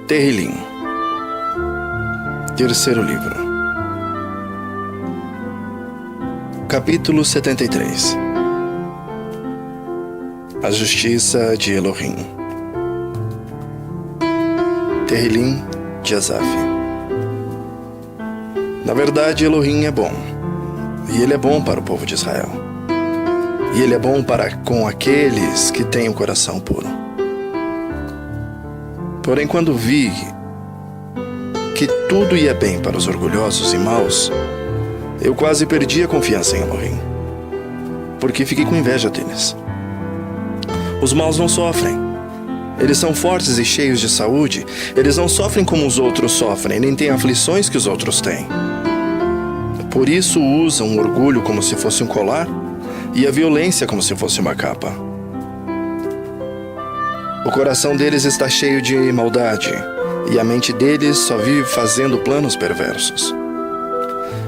Tehillim, terceiro livro, capítulo 73. A justiça de Elohim. Tehillim de Asaf. Na verdade, Elohim é bom, e Ele é bom para o povo de Israel, e Ele é bom para com aqueles que têm o coração puro. Porém, quando vi que tudo ia bem para os orgulhosos e maus, eu quase perdi a confiança em Elohim, porque fiquei com inveja deles. Os maus não sofrem. Eles são fortes e cheios de saúde. Eles não sofrem como os outros sofrem, nem têm aflições que os outros têm. Por isso usam o orgulho como se fosse um colar e a violência como se fosse uma capa. O coração deles está cheio de maldade, e a mente deles só vive fazendo planos perversos.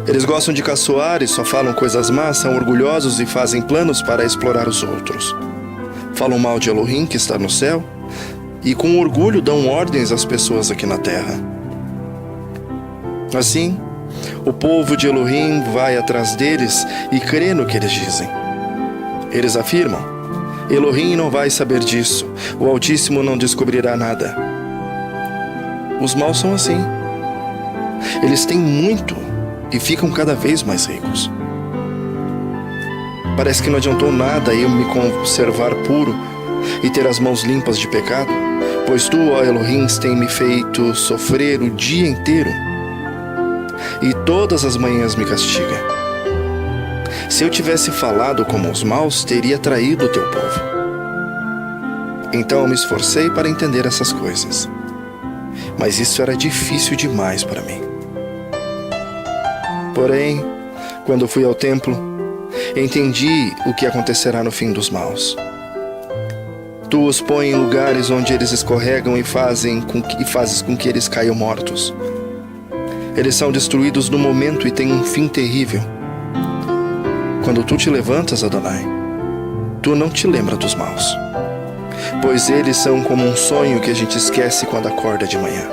Eles gostam de caçoar e só falam coisas más, são orgulhosos e fazem planos para explorar os outros. Falam mal de Elohim, que está no céu, e com orgulho dão ordens às pessoas aqui na terra. Assim, o povo de Elohim vai atrás deles e crê no que eles dizem. Eles afirmam: Elohim não vai saber disso, o Altíssimo não descobrirá nada. Os maus são assim. Eles têm muito e ficam cada vez mais ricos. Parece que não adiantou nada eu me conservar puro e ter as mãos limpas de pecado, pois tu, ó Elohim, tem me feito sofrer o dia inteiro e todas as manhãs me castiga. Se eu tivesse falado como os maus, teria traído o teu povo. Então eu me esforcei para entender essas coisas, mas isso era difícil demais para mim. Porém, quando fui ao templo, entendi o que acontecerá no fim dos maus. Tu os pões em lugares onde eles escorregam e fazes com que eles caiam mortos. Eles são destruídos no momento e têm um fim terrível. Quando tu te levantas, Adonai, tu não te lembra dos maus, pois eles são como um sonho que a gente esquece quando acorda de manhã.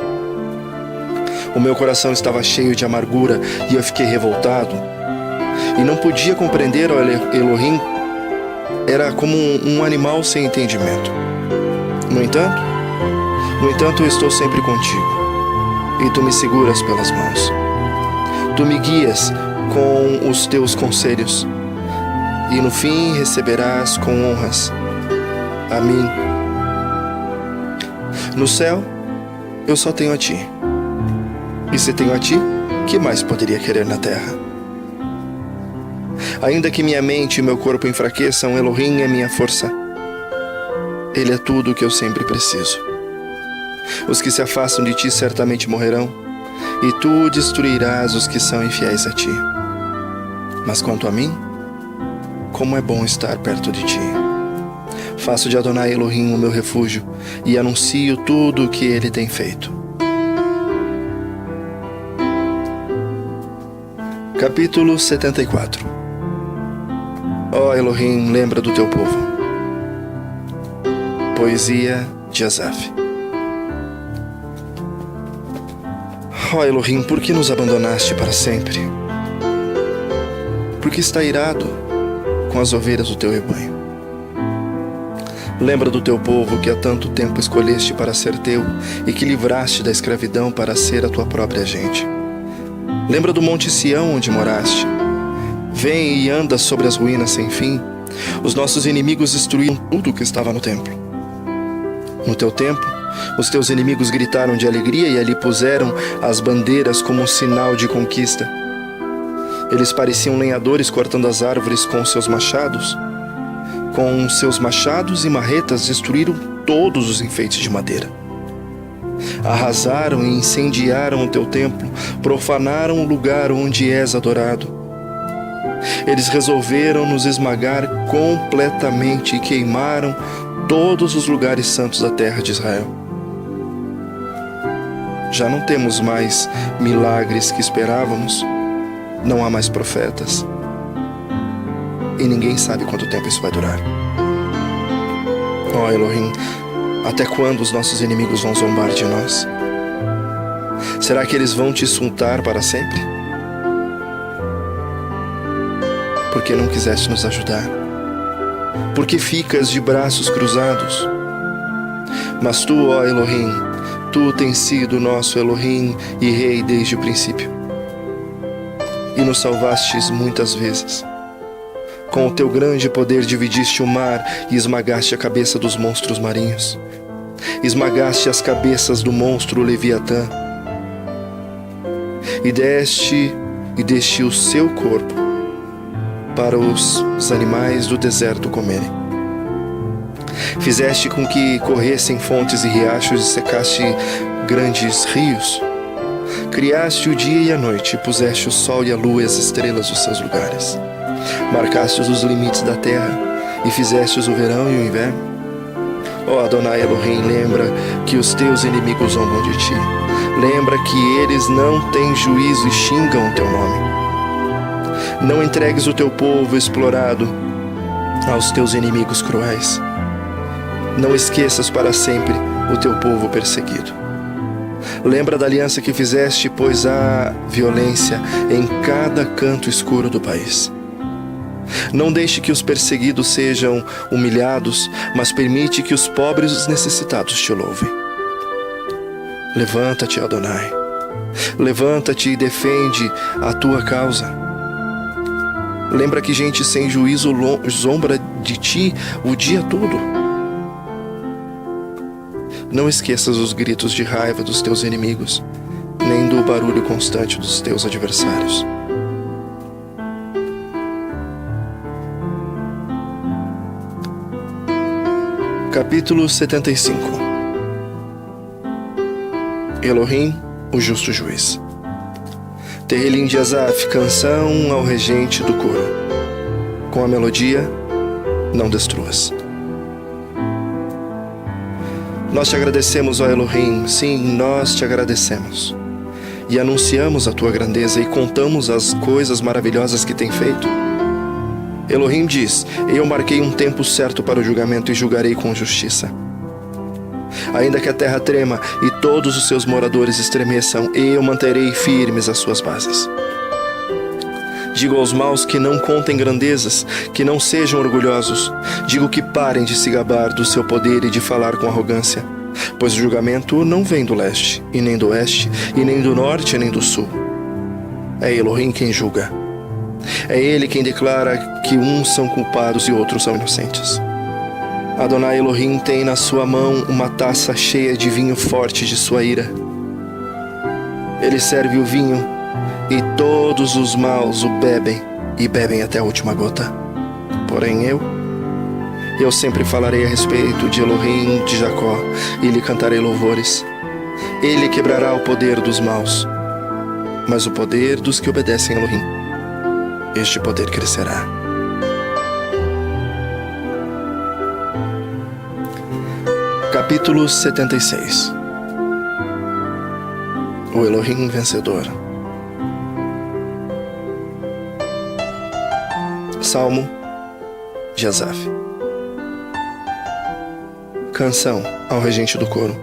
O meu coração estava cheio de amargura e eu fiquei revoltado, e não podia compreender, ó Elohim, era como um animal sem entendimento. No entanto, eu estou sempre contigo, e tu me seguras pelas mãos. Tu me guias com os teus conselhos, e no fim receberás com honras a mim. No céu, eu só tenho a ti. E se tenho a ti, que mais poderia querer na terra? Ainda que minha mente e meu corpo enfraqueçam, Elohim é minha força. Ele é tudo o que eu sempre preciso. Os que se afastam de ti certamente morrerão, e tu destruirás os que são infiéis a ti. Mas quanto a mim, como é bom estar perto de ti. Faço de Adonai Elohim o meu refúgio e anuncio tudo o que ele tem feito. Capítulo 74. Ó Elohim, lembra do teu povo. Poesia de Asaf. Ó Elohim, por que nos abandonaste para sempre? Porque está irado com as ovelhas do teu rebanho. Lembra do teu povo que há tanto tempo escolheste para ser teu e que livraste da escravidão para ser a tua própria gente. Lembra do monte Sião onde moraste. Vem e anda sobre as ruínas sem fim. Os nossos inimigos destruíram tudo o que estava no templo. No teu tempo, os teus inimigos gritaram de alegria e ali puseram as bandeiras como um sinal de conquista. Eles pareciam lenhadores cortando as árvores com seus machados. Com seus machados e marretas destruíram todos os enfeites de madeira. Arrasaram e incendiaram o teu templo, profanaram o lugar onde és adorado. Eles resolveram nos esmagar completamente e queimaram todos os lugares santos da terra de Israel. Já não temos mais milagres que esperávamos, não há mais profetas. e ninguém sabe quanto tempo isso vai durar. Ó Elohim, até quando os nossos inimigos vão zombar de nós? Será que eles vão te insultar para sempre? Por que não quiseste nos ajudar? Por que ficas de braços cruzados? Mas tu, ó Elohim, tu tens sido nosso Elohim e Rei desde o princípio. E nos salvastes muitas vezes. Com o teu grande poder dividiste o mar e esmagaste a cabeça dos monstros marinhos. Esmagaste as cabeças do monstro Leviatã. E deste o seu corpo para os animais do deserto comerem. Fizeste com que corressem fontes e riachos e secaste grandes rios. Criaste o dia e a noite, e puseste o sol e a lua e as estrelas nos seus lugares. Marcaste os limites da terra, e fizestes o verão e o inverno. Ó Adonai Elohim, lembra que os teus inimigos zombam de ti. Lembra que eles não têm juízo e xingam o teu nome. Não entregues o teu povo explorado aos teus inimigos cruéis. Não esqueças para sempre o teu povo perseguido. Lembra da aliança que fizeste, pois há violência em cada canto escuro do país. Não deixe que os perseguidos sejam humilhados, mas permite que os pobres e os necessitados te louvem. Levanta-te, Adonai. Levanta-te e defende a tua causa. Lembra que gente sem juízo zombra de ti o dia todo. Não esqueças os gritos de raiva dos teus inimigos, nem do barulho constante dos teus adversários. Capítulo 75. Elohim, o justo juiz. Tehilim de Asaf, canção ao regente do coro. Com a melodia, não destruas. Nós te agradecemos, ó Elohim, sim, nós te agradecemos. E anunciamos a tua grandeza e contamos as coisas maravilhosas que tem feito. Elohim diz: eu marquei um tempo certo para o julgamento e julgarei com justiça. Ainda que a terra trema e todos os seus moradores estremeçam, eu manterei firmes as suas bases. Digo aos maus que não contem grandezas, que não sejam orgulhosos. Digo que parem de se gabar do seu poder e de falar com arrogância. Pois o julgamento não vem do leste, e nem do oeste, e nem do norte, nem do sul. É Elohim quem julga. É Ele quem declara que uns são culpados e outros são inocentes. Adonai Elohim tem na sua mão uma taça cheia de vinho forte de sua ira. Ele serve o vinho e todos os maus o bebem e bebem até a última gota. Porém eu sempre falarei a respeito de Elohim de Jacó e lhe cantarei louvores. Ele quebrará o poder dos maus, mas o poder dos que obedecem a Elohim, este poder crescerá. Capítulo 76. O Elohim vencedor. Salmo de Asaf. Canção ao regente do coro,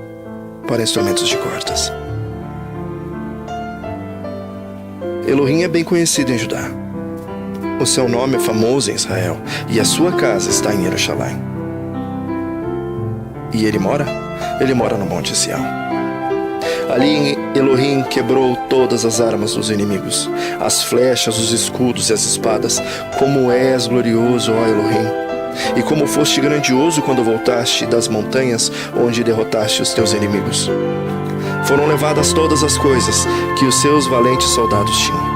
para instrumentos de cordas. Elohim é bem conhecido em Judá. O seu nome é famoso em Israel, e a sua casa está em Jerusalém. E ele mora? Ele mora no Monte Sião. Ali Elohim quebrou todas as armas dos inimigos, as flechas, os escudos e as espadas. Como és glorioso, ó Elohim! E como foste grandioso quando voltaste das montanhas onde derrotaste os teus inimigos. Foram levadas todas as coisas que os seus valentes soldados tinham.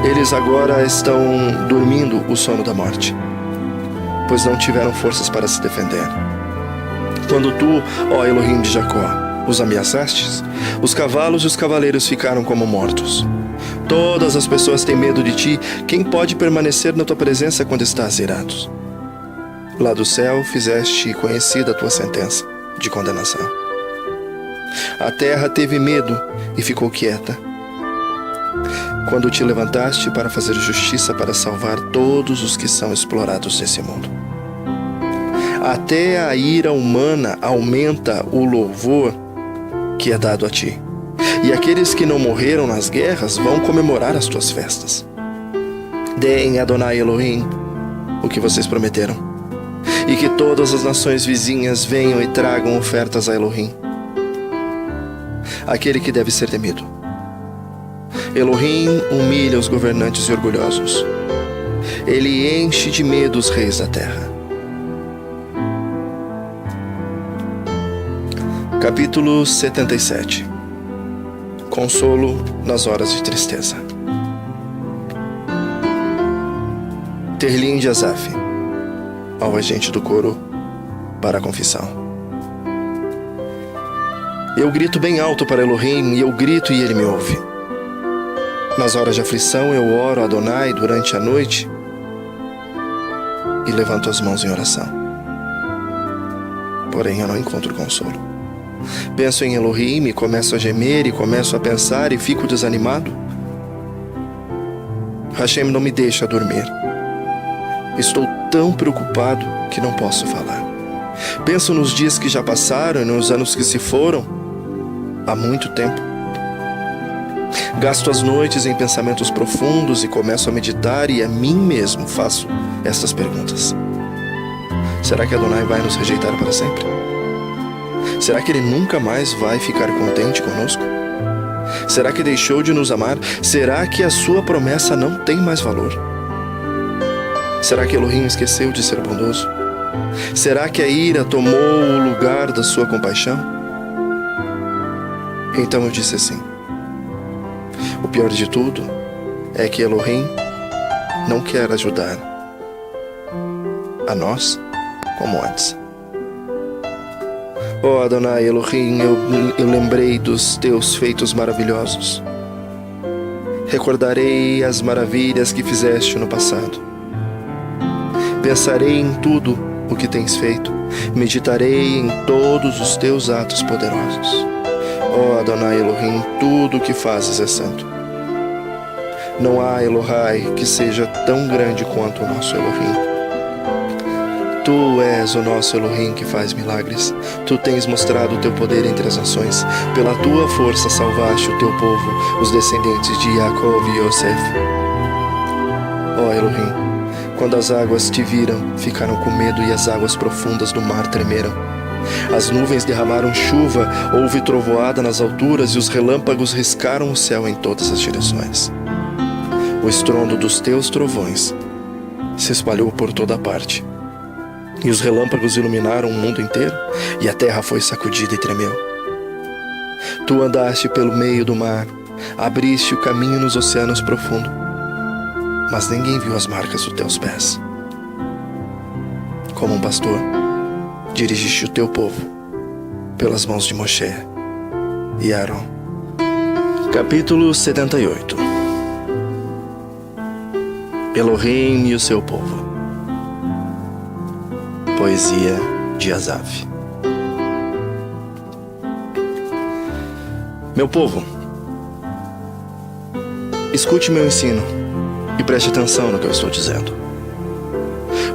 Eles agora estão dormindo o sono da morte, pois não tiveram forças para se defender. Quando tu, ó Elohim de Jacó, os ameaçastes, os cavalos e os cavaleiros ficaram como mortos. Todas as pessoas têm medo de ti. Quem pode permanecer na tua presença quando estás irado? Lá do céu fizeste conhecida a tua sentença de condenação. A terra teve medo e ficou quieta. quando te levantaste para fazer justiça, para salvar todos os que são explorados nesse mundo. Até a ira humana aumenta o louvor que é dado a ti. E aqueles que não morreram nas guerras vão comemorar as tuas festas. Deem a Adonai Elohim o que vocês prometeram, e que todas as nações vizinhas venham e tragam ofertas a Elohim, aquele que deve ser temido. Elohim humilha os governantes e orgulhosos. Ele enche de medo os reis da terra. Capítulo 77. Consolo nas horas de tristeza. Terlim de Asaf, ao regente do coro, para a confissão. Eu grito bem alto para Elohim, e eu grito e ele me ouve. Nas horas de aflição eu oro a Adonai durante a noite e levanto as mãos em oração. Porém eu não encontro consolo. Penso em Elohim e começo a gemer e começo a pensar e fico desanimado. Hashem não me deixa dormir. Estou tão preocupado que não posso falar. Penso nos dias que já passaram e nos anos que se foram há muito tempo. Gasto as noites em pensamentos profundos e começo a meditar e a mim mesmo faço estas perguntas. Será que Adonai vai nos rejeitar para sempre? Será que ele nunca mais vai ficar contente conosco? Será que deixou de nos amar? Será que a sua promessa não tem mais valor? Será que Elohim esqueceu de ser bondoso? Será que a ira tomou o lugar da sua compaixão? Então eu disse assim: o pior de tudo é que Elohim não quer ajudar a nós como antes. Oh Adonai Elohim, eu lembrei dos teus feitos maravilhosos. Recordarei as maravilhas que fizeste no passado. Pensarei em tudo o que tens feito. Meditarei em todos os teus atos poderosos. Oh Adonai Elohim, tudo o que fazes é santo. Não há Elohai que seja tão grande quanto o nosso Elohim. Tu és o nosso Elohim que faz milagres. Tu tens mostrado o teu poder entre as nações. Pela tua força salvaste o teu povo, os descendentes de Jacob e Yosef. Ó Elohim, quando as águas te viram, ficaram com medo e as águas profundas do mar tremeram. As nuvens derramaram chuva, houve trovoada nas alturas e os relâmpagos riscaram o céu em todas as direções. O estrondo dos teus trovões se espalhou por toda parte. E os relâmpagos iluminaram o mundo inteiro, e a terra foi sacudida e tremeu. Tu andaste pelo meio do mar, abriste o caminho nos oceanos profundos, mas ninguém viu as marcas dos teus pés. Como um pastor, dirigiste o teu povo pelas mãos de Moshe e Aaron. Capítulo 78. Elohim e o seu povo. Poesia de Asaf. Meu povo, escute meu ensino e preste atenção no que eu estou dizendo.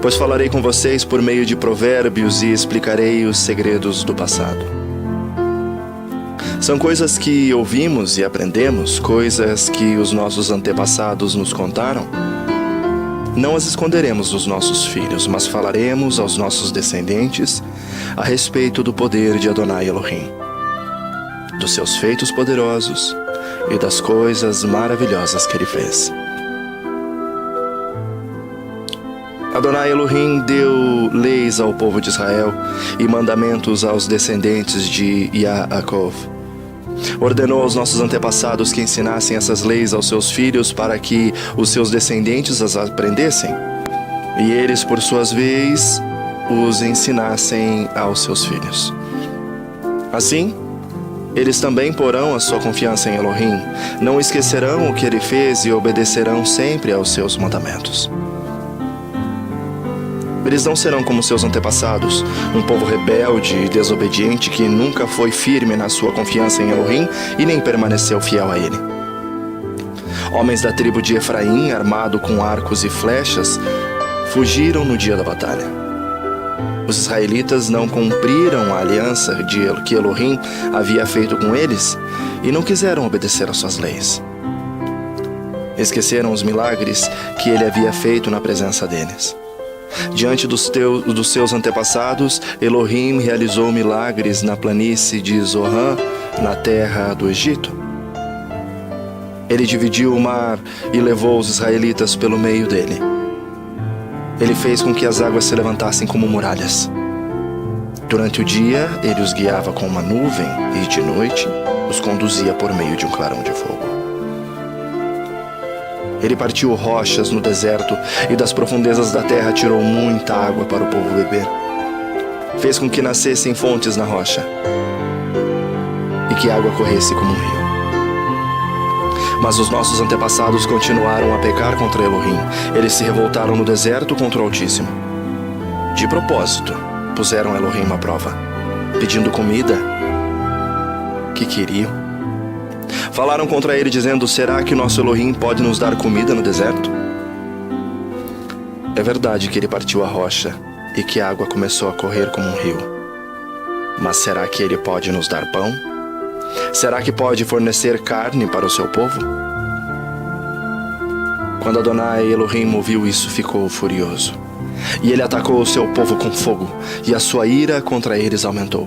Pois falarei com vocês por meio de provérbios e explicarei os segredos do passado. São coisas que ouvimos e aprendemos, coisas que os nossos antepassados nos contaram. Não as esconderemos dos nossos filhos, mas falaremos aos nossos descendentes a respeito do poder de Adonai Elohim, dos seus feitos poderosos e das coisas maravilhosas que ele fez. Adonai Elohim deu leis ao povo de Israel e mandamentos aos descendentes de Yaakov. Ordenou aos nossos antepassados que ensinassem essas leis aos seus filhos para que os seus descendentes as aprendessem, e eles, por suas vezes, os ensinassem aos seus filhos. Assim, eles também porão a sua confiança em Elohim, não esquecerão o que ele fez e obedecerão sempre aos seus mandamentos. Eles não serão como seus antepassados, um povo rebelde e desobediente que nunca foi firme na sua confiança em Elohim e nem permaneceu fiel a ele. Homens da tribo de Efraim, armado com arcos e flechas, fugiram no dia da batalha. Os israelitas não cumpriram a aliança que Elohim havia feito com eles e não quiseram obedecer às suas leis. Esqueceram os milagres que ele havia feito na presença deles. Diante dos seus antepassados, Elohim realizou milagres na planície de Zoan, na terra do Egito. Ele dividiu o mar e levou os israelitas pelo meio dele. Ele fez com que as águas se levantassem como muralhas. Durante o dia, ele os guiava com uma nuvem e de noite os conduzia por meio de um clarão de fogo. Ele partiu rochas no deserto e das profundezas da terra tirou muita água para o povo beber. Fez com que nascessem fontes na rocha e que a água corresse como um rio. Mas os nossos antepassados continuaram a pecar contra Elohim. Eles se revoltaram no deserto contra o Altíssimo. De propósito, puseram Elohim à prova, pedindo comida que queriam. Falaram contra ele dizendo: será que nosso Elohim pode nos dar comida no deserto? É verdade que ele partiu a rocha e que a água começou a correr como um rio. Mas será que ele pode nos dar pão? Será que pode fornecer carne para o seu povo? Quando Adonai Elohim ouviu isso, ficou furioso. E ele atacou o seu povo com fogo, e a sua ira contra eles aumentou.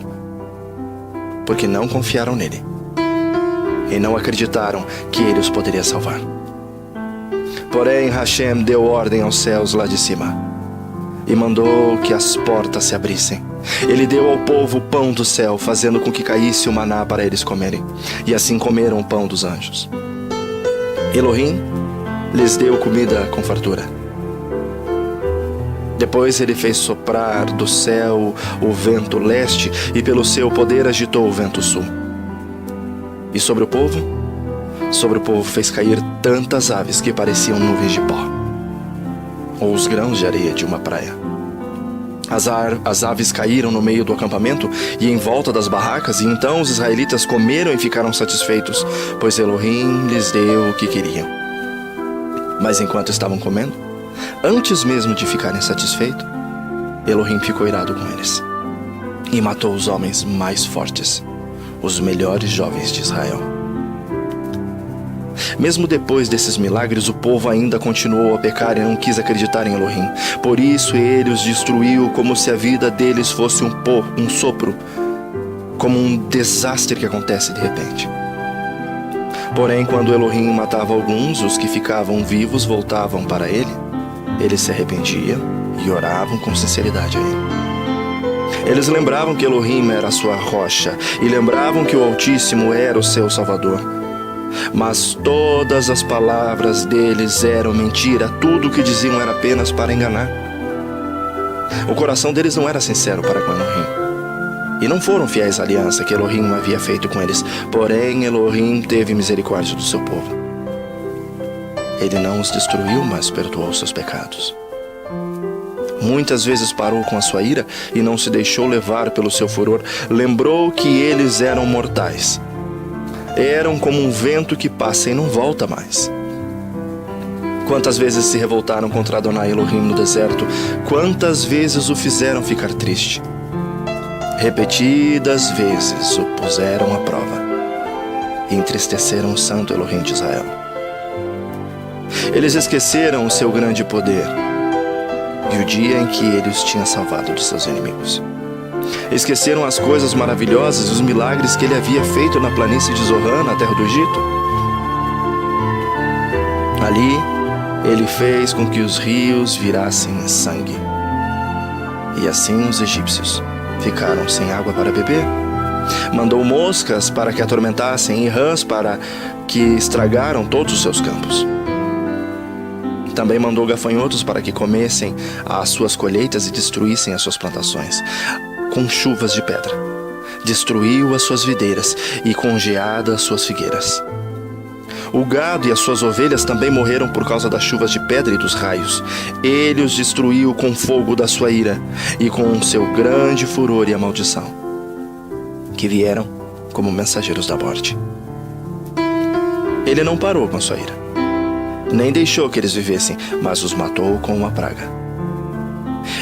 Porque não confiaram nele, e não acreditaram que ele os poderia salvar. Porém, Hashem deu ordem aos céus lá de cima, e mandou que as portas se abrissem. Ele deu ao povo o pão do céu, fazendo com que caísse o maná para eles comerem. E assim comeram o pão dos anjos. Elohim lhes deu comida com fartura. Depois ele fez soprar do céu o vento leste e pelo seu poder agitou o vento sul. E sobre o povo fez cair tantas aves que pareciam nuvens de pó, ou os grãos de areia de uma praia. As aves caíram no meio do acampamento e em volta das barracas, e então os israelitas comeram e ficaram satisfeitos, pois Elohim lhes deu o que queriam. Mas enquanto estavam comendo, antes mesmo de ficarem satisfeitos, Elohim ficou irado com eles e matou os homens mais fortes, os melhores jovens de Israel. Mesmo depois desses milagres, o povo ainda continuou a pecar e não quis acreditar em Elohim. Por isso ele os destruiu como se a vida deles fosse um sopro, como um desastre que acontece de repente. Porém, quando Elohim matava alguns, os que ficavam vivos voltavam para ele. Eles se arrependiam e oravam com sinceridade a ele. Eles lembravam que Elohim era a sua rocha e lembravam que o Altíssimo era o seu Salvador. Mas todas as palavras deles eram mentira, tudo o que diziam era apenas para enganar. O coração deles não era sincero para com Elohim, e não foram fiéis à aliança que Elohim havia feito com eles. Porém, Elohim teve misericórdia do seu povo. Ele não os destruiu, mas perdoou seus pecados. Muitas vezes parou com a sua ira e não se deixou levar pelo seu furor. Lembrou que eles eram mortais. Eram como um vento que passa e não volta mais. Quantas vezes se revoltaram contra Adonai Elohim no deserto? Quantas vezes o fizeram ficar triste? Repetidas vezes o puseram à prova e entristeceram o santo Elohim de Israel. Eles esqueceram o seu grande poder e o dia em que ele os tinha salvado dos seus inimigos. Esqueceram as coisas maravilhosas e os milagres que ele havia feito na planície de Zoan, na terra do Egito. Ali, ele fez com que os rios virassem sangue. E assim os egípcios ficaram sem água para beber. Mandou moscas para que atormentassem e rãs para que estragaram todos os seus campos. Também mandou gafanhotos para que comessem as suas colheitas e destruíssem as suas plantações. Com chuvas de pedra, destruiu as suas videiras e com geada as suas figueiras. O gado e as suas ovelhas também morreram por causa das chuvas de pedra e dos raios. Ele os destruiu com fogo da sua ira e com o seu grande furor e a maldição, que vieram como mensageiros da morte. Ele não parou com a sua ira. nem deixou que eles vivessem, mas os matou com uma praga.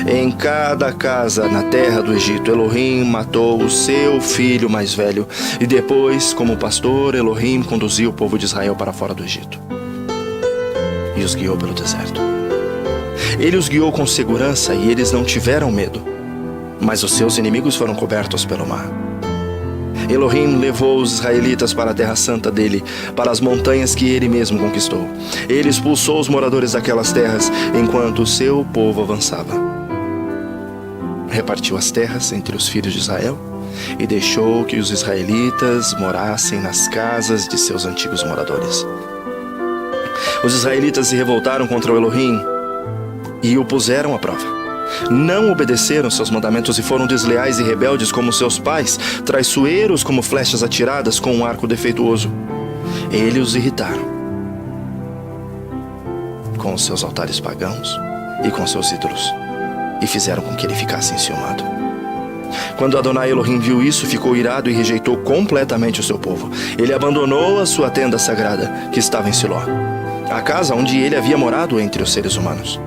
Em cada casa na terra do Egito, Elohim matou o seu filho mais velho, e depois, como pastor, Elohim conduziu o povo de Israel para fora do Egito e os guiou pelo deserto. Ele os guiou com segurança e eles não tiveram medo, mas os seus inimigos foram cobertos pelo mar. Elohim levou os israelitas para a terra santa dele, para as montanhas que ele mesmo conquistou. Ele expulsou os moradores daquelas terras enquanto o seu povo avançava. Repartiu as terras entre os filhos de Israel e deixou que os israelitas morassem nas casas de seus antigos moradores. Os israelitas se revoltaram contra o Elohim e o puseram à prova. Não obedeceram seus mandamentos e foram desleais e rebeldes como seus pais, traiçoeiros como flechas atiradas com um arco defeituoso. Ele os irritaram com os seus altares pagãos e com seus ídolos, e fizeram com que ele ficasse enciumado. Quando Adonai Elohim viu isso, ficou irado e rejeitou completamente o seu povo. Ele abandonou a sua tenda sagrada, que estava em Siló, a casa onde ele havia morado entre os seres humanos.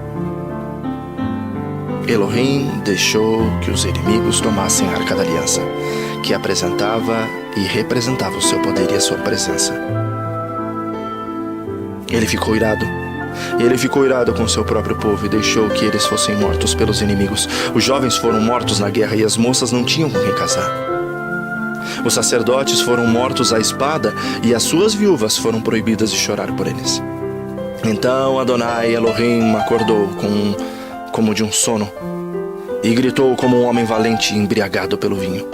Elohim deixou que os inimigos tomassem a Arca da Aliança, que apresentava e representava o seu poder e a sua presença. Ele ficou irado. Ele ficou irado com seu próprio povo e deixou que eles fossem mortos pelos inimigos. Os jovens foram mortos na guerra e as moças não tinham com quem casar. Os sacerdotes foram mortos à espada e as suas viúvas foram proibidas de chorar por eles. Então Adonai Elohim acordou como de um sono e gritou como um homem valente e embriagado pelo vinho.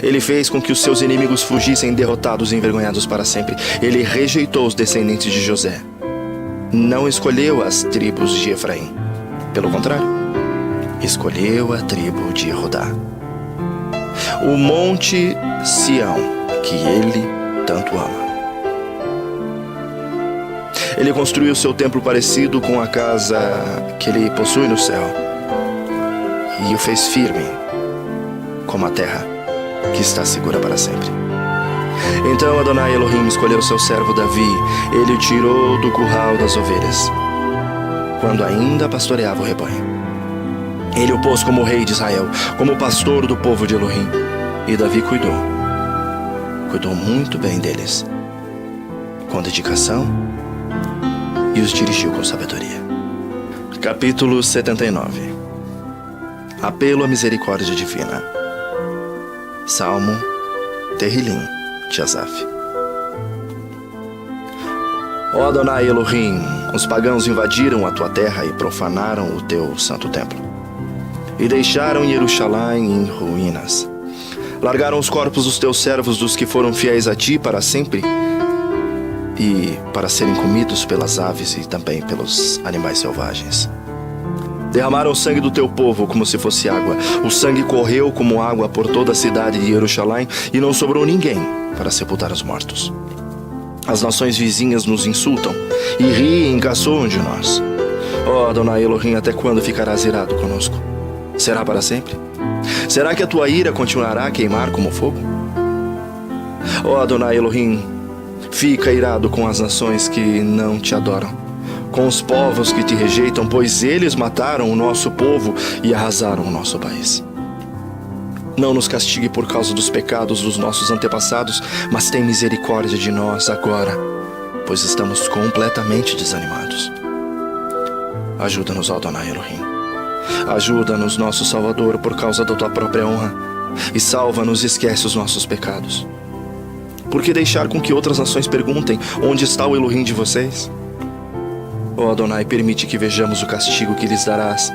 Ele fez com que os seus inimigos fugissem derrotados e envergonhados para sempre. Ele rejeitou os descendentes de José. Não escolheu as tribos de Efraim. Pelo contrário, escolheu a tribo de Judá, o monte Sião, que ele tanto ama. Ele construiu seu templo parecido com a casa que ele possui no céu e o fez firme como a terra que está segura para sempre. Então Adonai Elohim escolheu seu servo Davi. Ele o tirou do curral das ovelhas, quando ainda pastoreava o rebanho. Ele o pôs como rei de Israel, como pastor do povo de Elohim. E Davi cuidou muito bem deles, com dedicação, e os dirigiu com sabedoria. Capítulo 79. Apelo à misericórdia divina. Salmo Terrilim de Asaf. Ó Adonai Elohim, os pagãos invadiram a tua terra e profanaram o teu santo templo, e deixaram Jerusalém em ruínas. Largaram os corpos dos teus servos, dos que foram fiéis a ti para sempre, e para serem comidos pelas aves e também pelos animais selvagens. Derramaram o sangue do teu povo como se fosse água. O sangue correu como água por toda a cidade de Jerusalém, e não sobrou ninguém para sepultar os mortos. As nações vizinhas nos insultam e riem e caçoam de nós. Ó Adonai Elohim, até quando ficarás irado conosco? Será para sempre? Será que a tua ira continuará a queimar como fogo? Ó Adonai Elohim, fica irado com as nações que não te adoram, com os povos que te rejeitam, pois eles mataram o nosso povo e arrasaram o nosso país. Não nos castigue por causa dos pecados dos nossos antepassados, mas tem misericórdia de nós agora, pois estamos completamente desanimados. Ajuda-nos, Adonai Elohim. Ajuda-nos, nosso Salvador, por causa da tua própria honra, e salva-nos e esquece os nossos pecados. Por que deixar com que outras nações perguntem: onde está o Elohim de vocês? Ó Adonai, permite que vejamos o castigo que lhes darás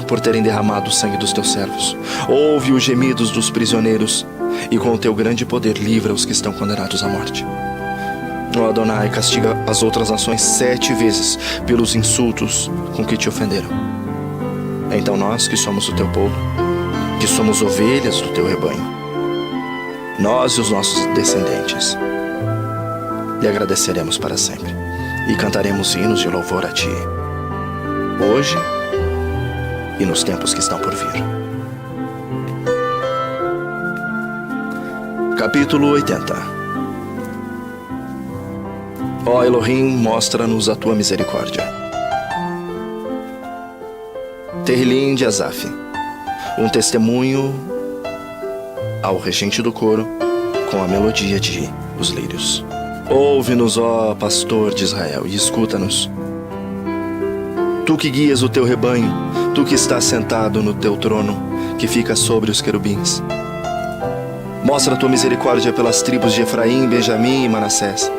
por terem derramado o sangue dos teus servos. Ouve os gemidos dos prisioneiros, e com o teu grande poder livra os que estão condenados à morte. Ó Adonai, castiga as outras nações 7 vezes pelos insultos com que te ofenderam. Então nós, que somos o teu povo, que somos ovelhas do teu rebanho, nós e os nossos descendentes, lhe agradeceremos para sempre e cantaremos hinos de louvor a ti, hoje e nos tempos que estão por vir. Capítulo 80. Ó Elohim, mostra-nos a tua misericórdia. Terrilim de Asaf, um testemunho ao regente do coro com a melodia de Os Lírios. Ouve-nos, ó pastor de Israel, e escuta-nos. Tu que guias o teu rebanho, tu que estás sentado no teu trono, que fica sobre os querubins. Mostra a tua misericórdia pelas tribos de Efraim, Benjamim e Manassés.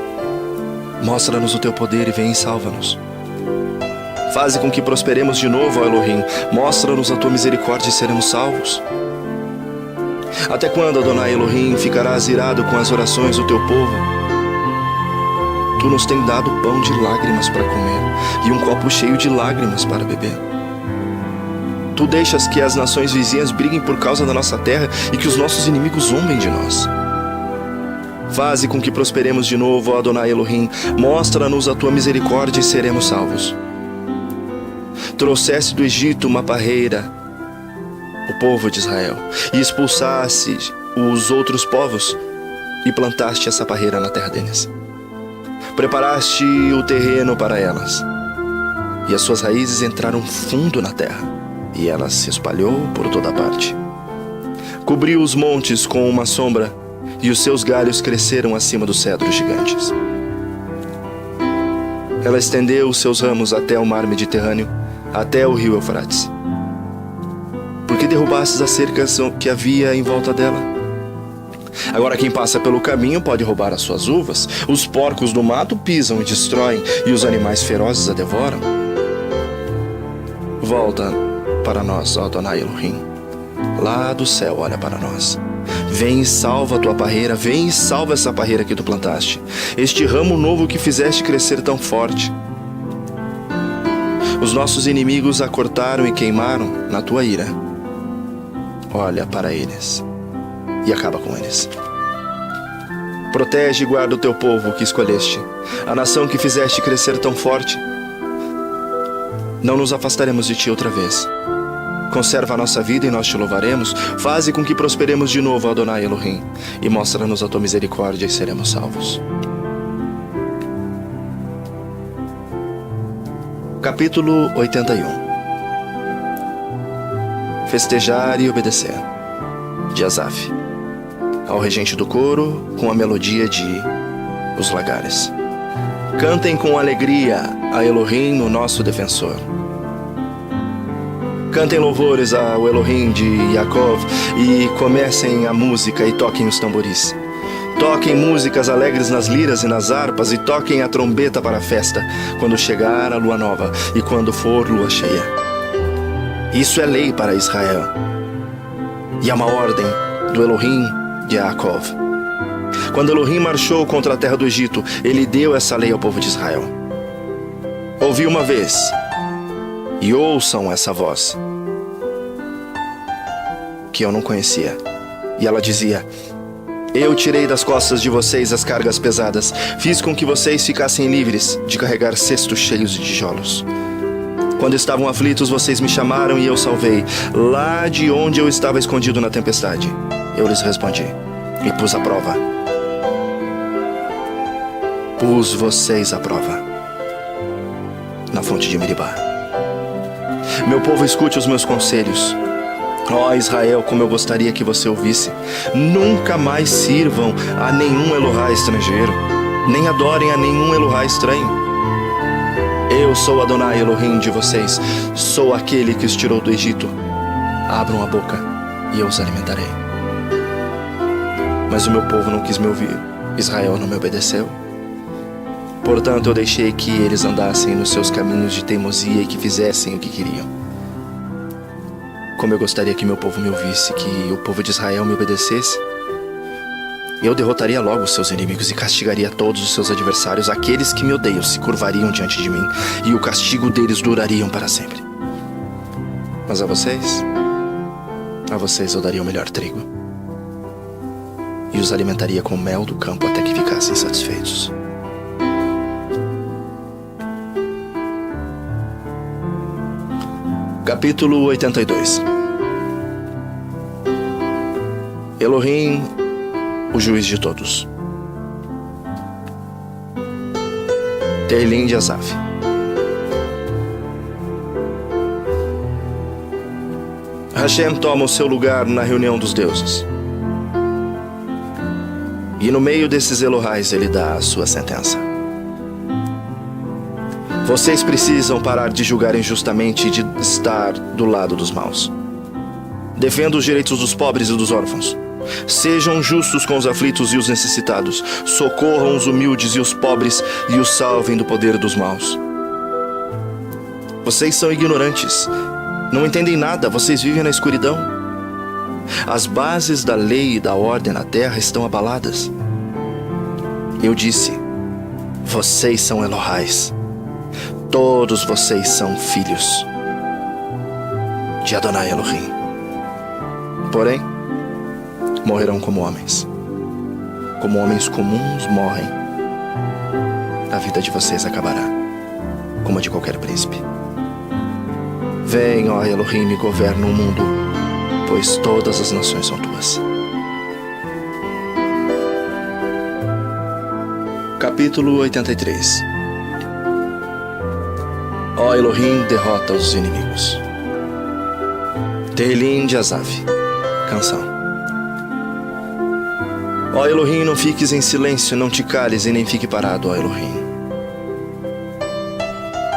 Mostra-nos o teu poder e vem e salva-nos. Faze com que prosperemos de novo, ó Elohim. Mostra-nos a tua misericórdia e seremos salvos. Até quando, Adonai Elohim, ficarás irado com as orações do teu povo? Tu nos tem dado pão de lágrimas para comer e um copo cheio de lágrimas para beber. Tu deixas que as nações vizinhas briguem por causa da nossa terra e que os nossos inimigos zombem de nós. Faze com que prosperemos de novo, ó Adonai Elohim. Mostra-nos a tua misericórdia e seremos salvos. Trouxeste do Egito uma parreira, o povo de Israel, e expulsaste os outros povos e plantaste essa parreira na terra deles. Preparaste o terreno para elas, e as suas raízes entraram fundo na terra, e ela se espalhou por toda parte. Cobriu os montes com uma sombra, e os seus galhos cresceram acima dos cedros gigantes. Ela estendeu os seus ramos até o mar Mediterrâneo, até o rio Eufrates. Por que derrubastes as cercas que havia em volta dela? Agora quem passa pelo caminho pode roubar as suas uvas. Os porcos do mato pisam e destroem, e os animais ferozes a devoram. Volta para nós, ó Adonai Elohim. Lá do céu olha para nós. Vem e salva a tua parreira, vem e salva essa parreira que tu plantaste, este ramo novo que fizeste crescer tão forte. Os nossos inimigos a cortaram e queimaram na tua ira. Olha para eles e acaba com eles. Protege e guarda o teu povo que escolheste, a nação que fizeste crescer tão forte. Não nos afastaremos de ti outra vez. Conserva a nossa vida e nós te louvaremos. Faze com que prosperemos de novo, Adonai Elohim, e mostra-nos a tua misericórdia e seremos salvos. Capítulo 81. Festejar e obedecer, de Asaf, ao regente do coro, com a melodia de Os Lagares. Cantem com alegria a Elohim, o nosso defensor. Cantem louvores ao Elohim de Yaakov e comecem a música e toquem os tamboris. Toquem músicas alegres nas liras e nas harpas e toquem a trombeta para a festa, quando chegar a lua nova e quando for lua cheia. Isso é lei para Israel e é uma ordem do Elohim de Yaakov. Quando Elohim marchou contra a terra do Egito, ele deu essa lei ao povo de Israel. Ouvi uma vez e ouçam essa voz que eu não conhecia. E ela dizia: eu tirei das costas de vocês as cargas pesadas, fiz com que vocês ficassem livres de carregar cestos cheios de tijolos. Quando estavam aflitos, vocês me chamaram e eu salvei, lá de onde eu estava escondido na tempestade. Eu lhes respondi e pus à prova. Pus vocês à prova na fonte de Meribá. Meu povo, escute os meus conselhos. Ó Israel, como eu gostaria que você ouvisse. Nunca mais sirvam a nenhum Elohá estrangeiro, nem adorem a nenhum Elohá estranho. Eu sou Adonai Elohim de vocês, sou aquele que os tirou do Egito. Abram a boca e eu os alimentarei. Mas o meu povo não quis me ouvir, Israel não me obedeceu. Portanto, eu deixei que eles andassem nos seus caminhos de teimosia e que fizessem o que queriam. Como eu gostaria que meu povo me ouvisse, que o povo de Israel me obedecesse. Eu derrotaria logo os seus inimigos e castigaria todos os seus adversários. Aqueles que me odeiam se curvariam diante de mim, e o castigo deles duraria para sempre. Mas a vocês eu daria o melhor trigo, e os alimentaria com mel do campo até que ficassem satisfeitos. Capítulo 82. Elohim, o juiz de todos. Tehilim de Asaf. Hashem toma o seu lugar na reunião dos deuses. E no meio desses Elohais ele dá a sua sentença. Vocês precisam parar de julgar injustamente e de estar do lado dos maus. Defenda os direitos dos pobres e dos órfãos. Sejam justos com os aflitos e os necessitados. Socorram os humildes e os pobres e os salvem do poder dos maus. Vocês são ignorantes. Não entendem nada. Vocês vivem na escuridão. As bases da lei e da ordem na terra estão abaladas. Eu disse, vocês são Elohais. Todos vocês são filhos de Adonai Elohim. Porém, morrerão como homens comuns morrem. A vida de vocês acabará, como a de qualquer príncipe. Vem, ó Elohim, e governa o mundo, pois todas as nações são tuas. Capítulo 83. Ó Elohim, derrota os inimigos. Tehilim de Asaf. Canção. Ó Elohim, não fiques em silêncio, não te cales e nem fique parado, ó Elohim.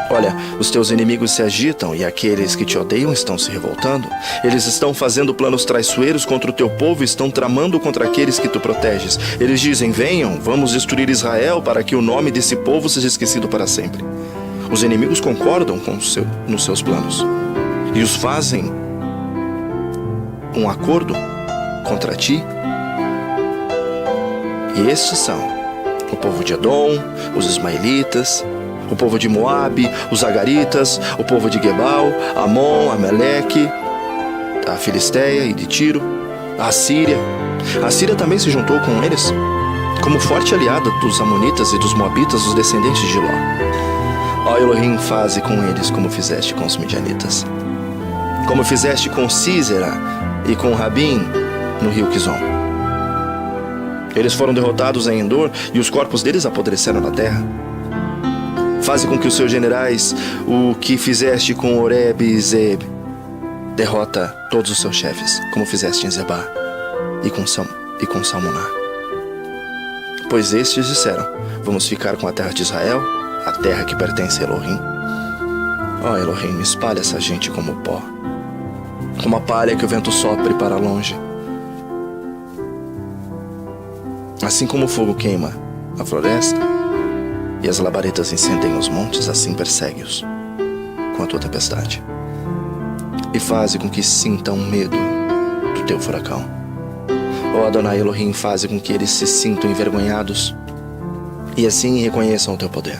Olha, os teus inimigos se agitam e aqueles que te odeiam estão se revoltando. Eles estão fazendo planos traiçoeiros contra o teu povo e estão tramando contra aqueles que tu proteges. Eles dizem, venham, vamos destruir Israel para que o nome desse povo seja esquecido para sempre. Os inimigos concordam nos seus planos e os fazem um acordo contra ti. E estes são o povo de Edom, os ismaelitas, o povo de Moabe, os agaritas, o povo de Gebal, Amon, Ameleque, a Filisteia e de Tiro, a Assíria. A Assíria também se juntou com eles, como forte aliada dos amonitas e dos moabitas, os descendentes de Ló. Ó Elohim, faze com eles como fizeste com os midianitas, como fizeste com Sísera e com Rabim no rio Quizon. Eles foram derrotados em Endor e os corpos deles apodreceram na terra. Faze com que os seus generais, o que fizeste com Oreb e Zeeb, derrota todos os seus chefes, como fizeste em Zebá e com Salmuná. Pois estes disseram, vamos ficar com a terra de Israel, a terra que pertence a Elohim. Ó Elohim, espalha essa gente como pó, como a palha que o vento sopre para longe. Assim como o fogo queima a floresta e as labaredas incendeiam os montes, assim persegue-os com a tua tempestade. E faze com que sintam medo do teu furacão. Ó Adonai Elohim, faze com que eles se sintam envergonhados e assim reconheçam o teu poder.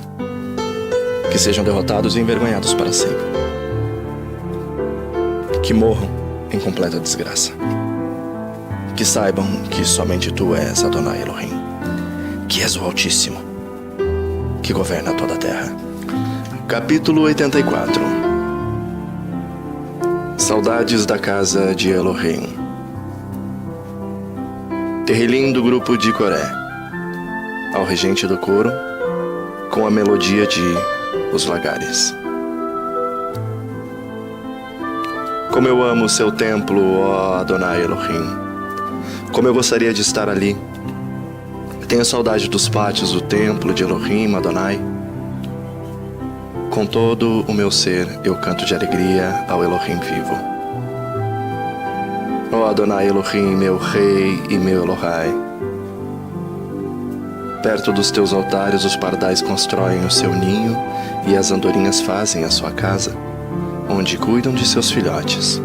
Que sejam derrotados e envergonhados para sempre. Que morram em completa desgraça. Que saibam que somente tu és Adonai Elohim, que és o Altíssimo, que governa toda a terra. Capítulo 84. Saudades da casa de Elohim. Tehilim do grupo de Coré, ao regente do coro, com a melodia de Os Lagares. Como eu amo o seu templo, ó Adonai Elohim. Como eu gostaria de estar ali. Tenho saudade dos pátios do templo de Elohim, Adonai. Com todo o meu ser, eu canto de alegria ao Elohim vivo. Ó Adonai Elohim, meu rei e meu Elohai. Perto dos teus altares os pardais constroem o seu ninho e as andorinhas fazem a sua casa, onde cuidam de seus filhotes.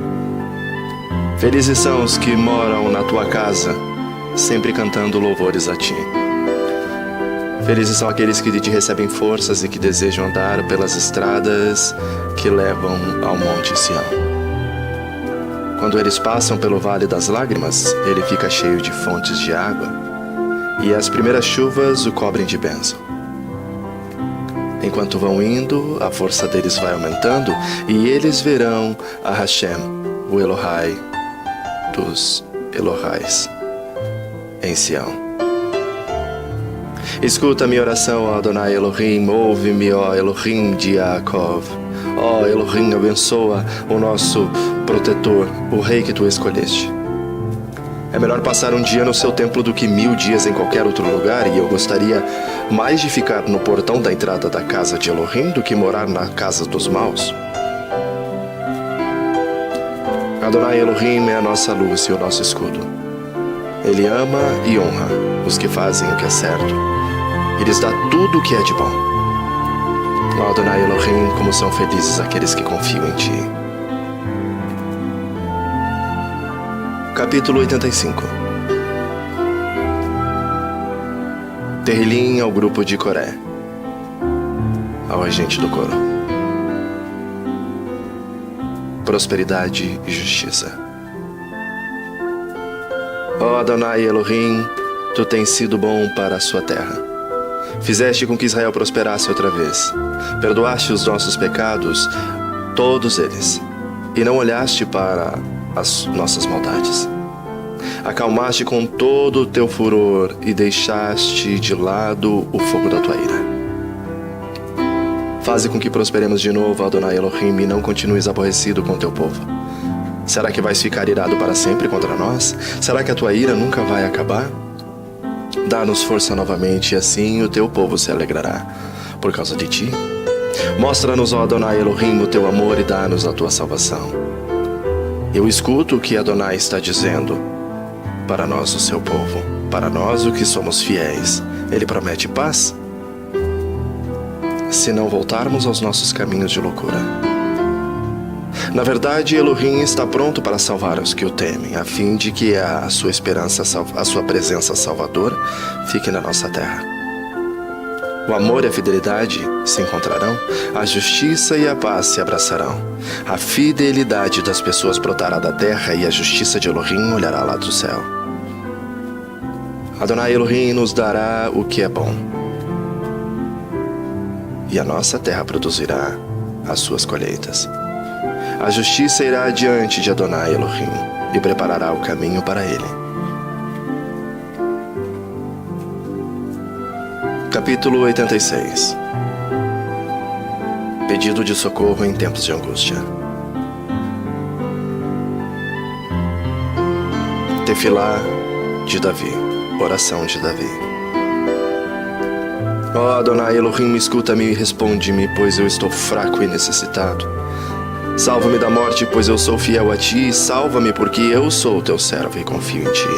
Felizes são os que moram na tua casa, sempre cantando louvores a ti. Felizes são aqueles que te recebem forças e que desejam andar pelas estradas que levam ao Monte Sião. Quando eles passam pelo Vale das Lágrimas, ele fica cheio de fontes de água, e as primeiras chuvas o cobrem de bênção. Enquanto vão indo, a força deles vai aumentando, e eles verão a Hashem, o Elohai dos Elohais, em Sião. Escuta minha oração, ó Adonai Elohim, ouve-me, ó Elohim de Yaakov. Ó Elohim, abençoa o nosso protetor, o rei que tu escolheste. É melhor passar um dia no seu templo do que 1000 dias em qualquer outro lugar, e eu gostaria mais de ficar no portão da entrada da casa de Elohim do que morar na casa dos maus. Adonai Elohim é a nossa luz e o nosso escudo. Ele ama e honra os que fazem o que é certo. Ele lhes dá tudo o que é de bom. Ó Adonai Elohim, como são felizes aqueles que confiam em ti. Capítulo 85. Terrilim ao grupo de Coré, ao regente do coro. Prosperidade e justiça. Ó Adonai Elohim, tu tens sido bom para a sua terra. Fizeste com que Israel prosperasse outra vez. Perdoaste os nossos pecados, todos eles, e não olhaste para as nossas maldades. Acalmaste com todo o teu furor e deixaste de lado o fogo da tua ira. Faze com que prosperemos de novo, Adonai Elohim, e não continues aborrecido com o teu povo. Será que vais ficar irado para sempre contra nós? Será que a tua ira nunca vai acabar? Dá-nos força novamente, e assim o teu povo se alegrará por causa de ti. Mostra-nos, ó Adonai Elohim, o teu amor e dá-nos a tua salvação. Eu escuto o que Adonai está dizendo para nós, o seu povo, para nós, o que somos fiéis. Ele promete paz se não voltarmos aos nossos caminhos de loucura. Na verdade, Elohim está pronto para salvar os que o temem, a fim de que a sua esperança, a sua presença salvadora fique na nossa terra. O amor e a fidelidade se encontrarão, a justiça e a paz se abraçarão. A fidelidade das pessoas brotará da terra e a justiça de Elohim olhará lá do céu. Adonai Elohim nos dará o que é bom, e a nossa terra produzirá as suas colheitas. A justiça irá adiante de Adonai Elohim e preparará o caminho para ele. Capítulo 86. Pedido de socorro em tempos de angústia. Tefilá de Davi. Oração de Davi. Ó Adonai Elohim, escuta-me e responde-me, pois eu estou fraco e necessitado. Salva-me da morte, pois eu sou fiel a ti, e salva-me, porque eu sou teu servo e confio em ti.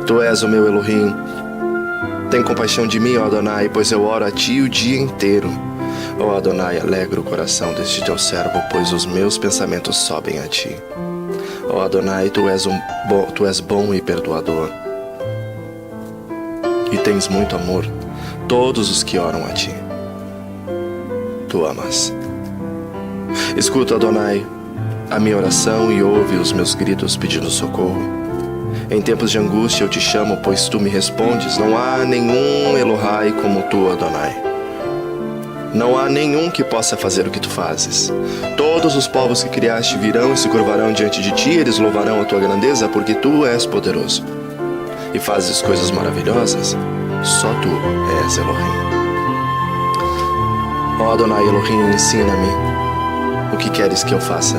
Tu és o meu Elohim. Tem compaixão de mim, ó Adonai, pois eu oro a ti o dia inteiro. Ó Adonai, alegra o coração deste teu servo, pois os meus pensamentos sobem a ti. Ó Adonai, tu és bom e perdoador, e tens muito amor todos os que oram a ti. Tu amas. Escuta, Adonai, a minha oração e ouve os meus gritos pedindo socorro. Em tempos de angústia eu te chamo, pois tu me respondes. Não há nenhum Elohai como tu, Adonai. Não há nenhum que possa fazer o que tu fazes. Todos os povos que criaste virão e se curvarão diante de ti, eles louvarão a tua grandeza, porque tu és poderoso e fazes coisas maravilhosas. Só tu és Elohim. Ó Adonai Elohim, ensina-me o que queres que eu faça,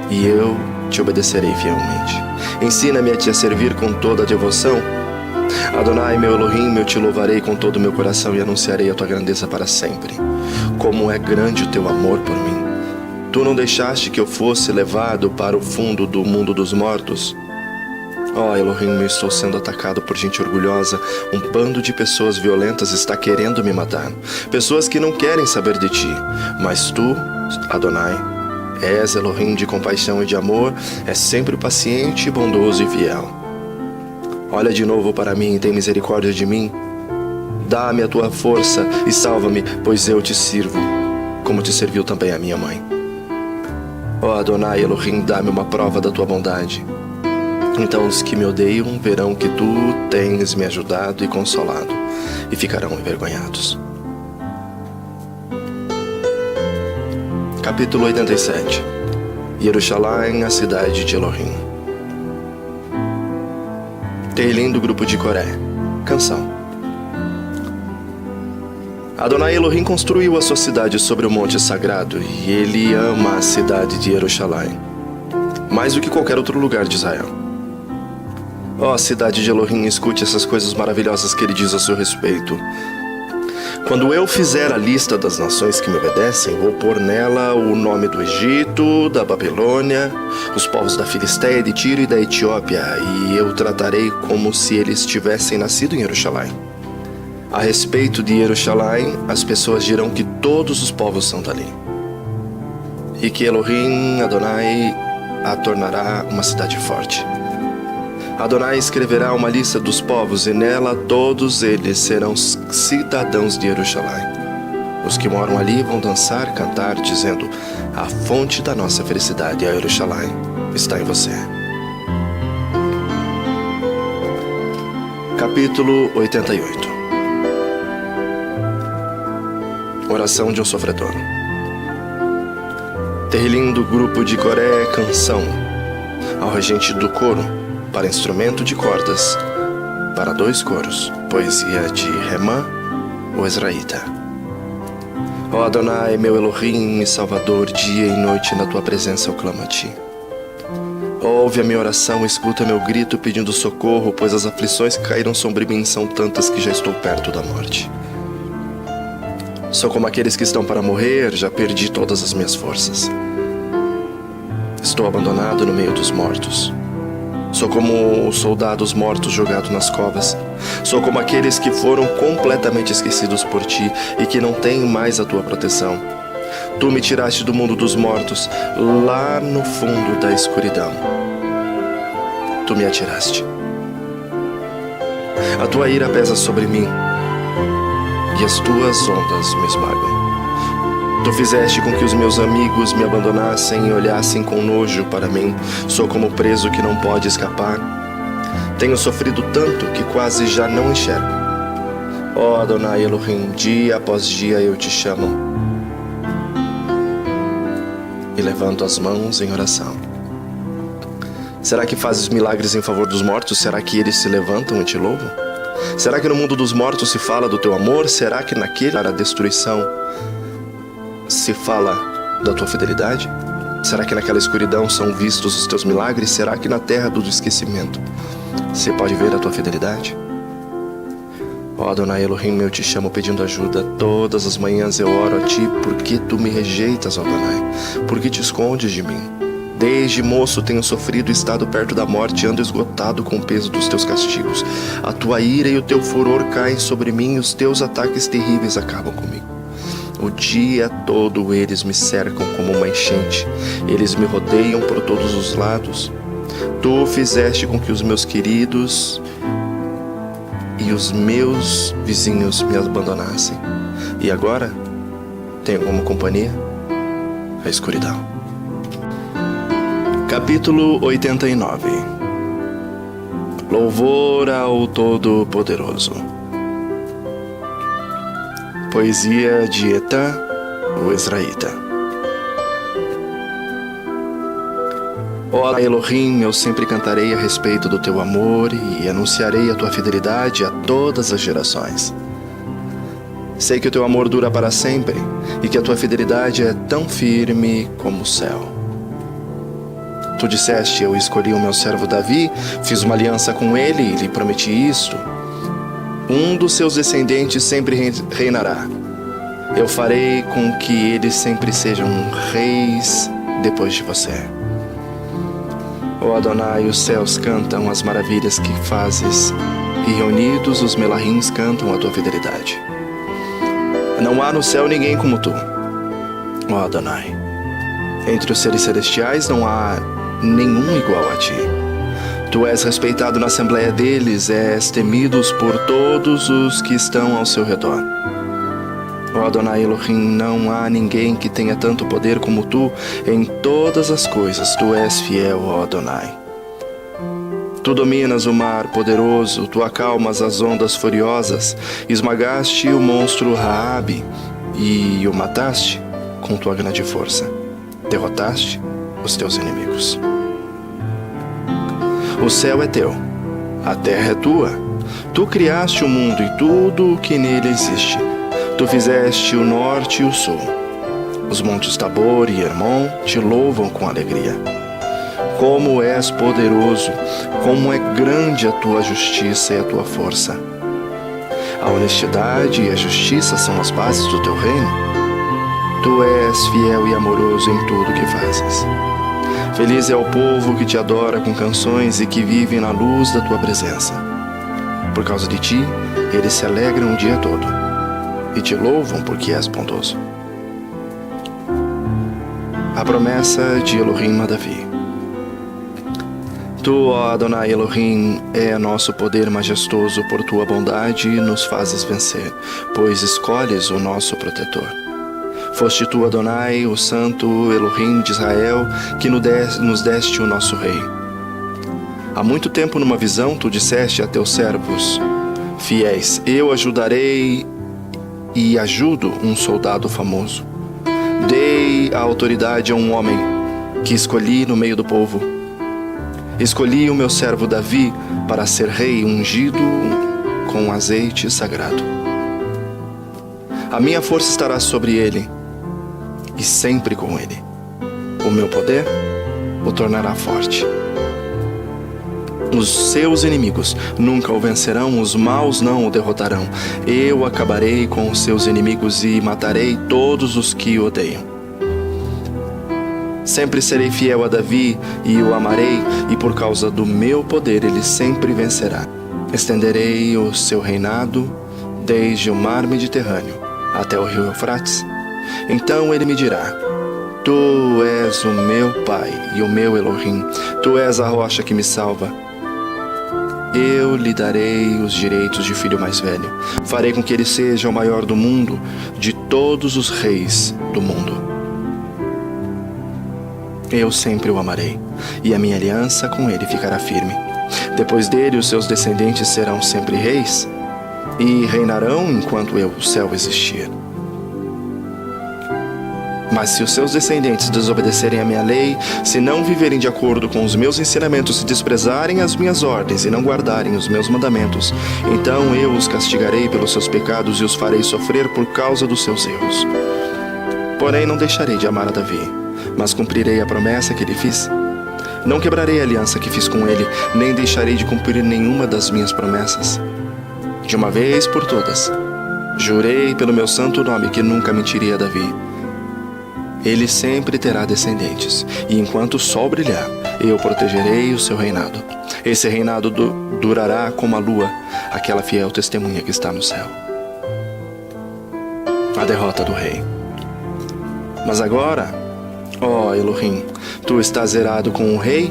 e eu te obedecerei fielmente. Ensina-me a te servir com toda a devoção. Adonai, meu Elohim, eu te louvarei com todo o meu coração e anunciarei a tua grandeza para sempre. Como é grande o teu amor por mim. Tu não deixaste que eu fosse levado para o fundo do mundo dos mortos. Ó Elohim, eu estou sendo atacado por gente orgulhosa. Um bando de pessoas violentas está querendo me matar. Pessoas que não querem saber de ti. Mas tu, Adonai, és Elohim de compaixão e de amor, és sempre paciente, bondoso e fiel. Olha de novo para mim e tem misericórdia de mim. Dá-me a tua força e salva-me, pois eu te sirvo, como te serviu também a minha mãe. Ó Adonai Elohim, dá-me uma prova da tua bondade. Então os que me odeiam verão que tu tens me ajudado e consolado, e ficarão envergonhados. Capítulo 87. Jerusalém, a cidade de Elohim. Terrilim do grupo de Coré. Canção. Adonai Elohim construiu a sua cidade sobre o monte sagrado e ele ama a cidade de Jerusalém, mais do que qualquer outro lugar de Israel. Ó cidade de Elohim, escute essas coisas maravilhosas que ele diz a seu respeito. Quando eu fizer a lista das nações que me obedecem, vou pôr nela o nome do Egito, da Babilônia, os povos da Filistéia, de Tiro e da Etiópia, e eu tratarei como se eles tivessem nascido em Jerusalém. A respeito de Jerusalém, as pessoas dirão que todos os povos são dali, e que Elohim, Adonai, a tornará uma cidade forte. Adonai escreverá uma lista dos povos e nela todos eles serão cidadãos de Jerusalém. Os que moram ali vão dançar, cantar, dizendo: a fonte da nossa felicidade, a Jerusalém, está em você. Capítulo 88. Oração de um sofredor. Terrilim do grupo de Coré, canção ao regente do coro, para instrumento de cordas, para 2 coros, poesia de Remã, o Ezraíta. Ó Adonai, meu Elohim e Salvador, dia e noite na tua presença eu clamo a ti. Ouve a minha oração, escuta meu grito pedindo socorro, pois as aflições que caíram sobre mim são tantas que já estou perto da morte. Sou como aqueles que estão para morrer, já perdi todas as minhas forças. Estou abandonado no meio dos mortos. Sou como os soldados mortos jogados nas covas. Sou como aqueles que foram completamente esquecidos por ti e que não têm mais a tua proteção. Tu me tiraste do mundo dos mortos, lá no fundo da escuridão. Tu me atiraste. A tua ira pesa sobre mim e as tuas ondas me esmagam. Tu fizeste com que os meus amigos me abandonassem e olhassem com nojo para mim. Sou como preso que não pode escapar. Tenho sofrido tanto que quase já não enxergo. Ó Adonai Elohim, dia após dia eu te chamo e levanto as mãos em oração. Será que fazes milagres em favor dos mortos? Será que eles se levantam e te louvam? Será que no mundo dos mortos se fala do teu amor? Será que naquele a destruição se fala da tua fidelidade? Será que naquela escuridão são vistos os teus milagres? Será que na terra do esquecimento se pode ver a tua fidelidade? Ó Adonai Elohim, eu te chamo pedindo ajuda. Todas as manhãs eu oro a ti. Por que tu me rejeitas, ó Adonai? Por que te escondes de mim? Desde moço tenho sofrido e estado perto da morte, ando esgotado com o peso dos teus castigos. A tua ira e o teu furor caem sobre mim, os teus ataques terríveis acabam comigo. O dia todo eles me cercam como uma enchente, eles me rodeiam por todos os lados. Tu fizeste com que os meus queridos e os meus vizinhos me abandonassem. E agora tenho como companhia a escuridão. Capítulo 89. Louvor ao Todo-Poderoso. Poesia de Etã, o Ezraíta. Ó Elohim, eu sempre cantarei a respeito do teu amor e anunciarei a tua fidelidade a todas as gerações. Sei que o teu amor dura para sempre e que a tua fidelidade é tão firme como o céu. Tu disseste: eu escolhi o meu servo Davi, fiz uma aliança com ele e lhe prometi isto: um dos seus descendentes sempre reinará. Eu farei com que eles sempre sejam reis depois de você. Ó Adonai, os céus cantam as maravilhas que fazes, e reunidos os melahins cantam a tua fidelidade. Não há no céu ninguém como tu, ó Adonai. Entre os seres celestiais não há nenhum igual a ti. Tu és respeitado na assembleia deles, és temido por todos os que estão ao seu redor. Ó Adonai Elohim, não há ninguém que tenha tanto poder como tu em todas as coisas. Tu és fiel, ó Adonai. Tu dominas o mar poderoso, tu acalmas as ondas furiosas, esmagaste o monstro Raabe e o mataste com tua grande força. Derrotaste os teus inimigos. O céu é teu, a terra é tua. Tu criaste o mundo e tudo o que nele existe. Tu fizeste o norte e o sul. Os montes Tabor e Hermon te louvam com alegria. Como és poderoso, como é grande a tua justiça e a tua força. A honestidade e a justiça são as bases do teu reino. Tu és fiel e amoroso em tudo o que fazes. Feliz é o povo que te adora com canções e que vive na luz da tua presença. Por causa de ti, eles se alegram o dia todo e te louvam porque és bondoso. A promessa de Elohim a Davi. Tu, ó Adonai Elohim, é nosso poder majestoso, por tua bondade nos fazes vencer, pois escolhes o nosso protetor. Foste tu, Adonai, o santo Elohim de Israel, que nos deste o nosso rei. Há muito tempo numa visão tu disseste a teus servos fiéis: eu ajudarei e ajudo um soldado famoso. Dei a autoridade a um homem que escolhi no meio do povo. Escolhi o meu servo Davi para ser rei ungido com azeite sagrado. A minha força estará sobre ele e sempre com ele. O meu poder o tornará forte. Os seus inimigos nunca o vencerão, os maus não o derrotarão. Eu acabarei com os seus inimigos e matarei todos os que o odeiam. Sempre serei fiel a Davi e o amarei, e por causa do meu poder ele sempre vencerá. Estenderei o seu reinado desde o mar Mediterrâneo até o rio Eufrates. Então ele me dirá: Tu és o meu Pai e o meu Elohim, tu és a rocha que me salva. Eu lhe darei os direitos de filho mais velho. Farei com que ele seja o maior do mundo, de todos os reis do mundo. Eu sempre o amarei, e a minha aliança com ele ficará firme. Depois dele, os seus descendentes serão sempre reis, e reinarão enquanto o céu existir. Mas se os seus descendentes desobedecerem a minha lei, se não viverem de acordo com os meus ensinamentos, se desprezarem as minhas ordens e não guardarem os meus mandamentos, então eu os castigarei pelos seus pecados e os farei sofrer por causa dos seus erros. Porém, não deixarei de amar a Davi, mas cumprirei a promessa que lhe fiz. Não quebrarei a aliança que fiz com ele, nem deixarei de cumprir nenhuma das minhas promessas. De uma vez por todas, jurei pelo meu santo nome que nunca mentiria a Davi. Ele sempre terá descendentes, e enquanto o sol brilhar, eu protegerei o seu reinado. Esse reinado durará como a lua, aquela fiel testemunha que está no céu. A derrota do rei. Mas agora, ó Elohim, tu estás zerado com o rei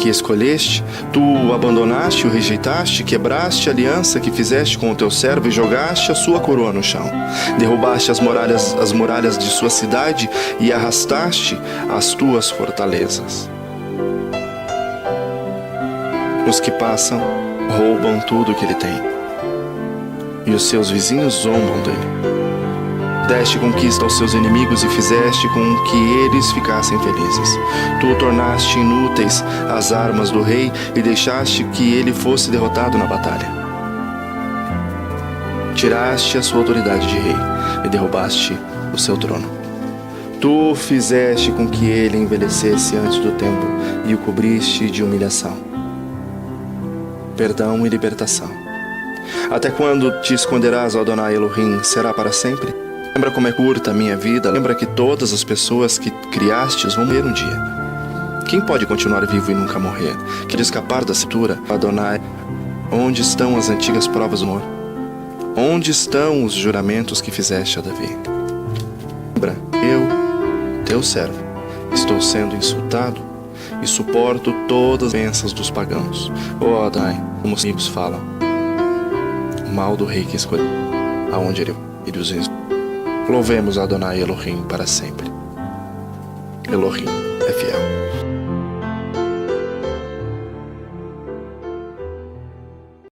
que escolheste, tu o abandonaste, o rejeitaste, quebraste a aliança que fizeste com o teu servo e jogaste a sua coroa no chão. Derrubaste as muralhas de sua cidade e arrastaste as tuas fortalezas. Os que passam roubam tudo o que ele tem, e os seus vizinhos zombam dele. Deste conquista aos seus inimigos e fizeste com que eles ficassem felizes. Tu tornaste inúteis as armas do rei e deixaste que ele fosse derrotado na batalha. Tiraste a sua autoridade de rei e derrubaste o seu trono. Tu fizeste com que ele envelhecesse antes do tempo e o cobriste de humilhação, perdão e libertação. Até quando te esconderás, ó Adonai Elohim? Será para sempre? Lembra como é curta a minha vida? Lembra que todas as pessoas que criastes vão morrer um dia. Quem pode continuar vivo e nunca morrer? Quer escapar da cintura? Adonai, onde estão as antigas provas do amor? Onde estão os juramentos que fizeste a Davi? Lembra, eu, teu servo, estou sendo insultado e suporto todas as bênçãos dos pagãos. Ó Adonai, como os amigos falam, o mal do rei que escolheu, aonde ele os insultou. Louvemos Adonai Elohim para sempre. Elohim é fiel.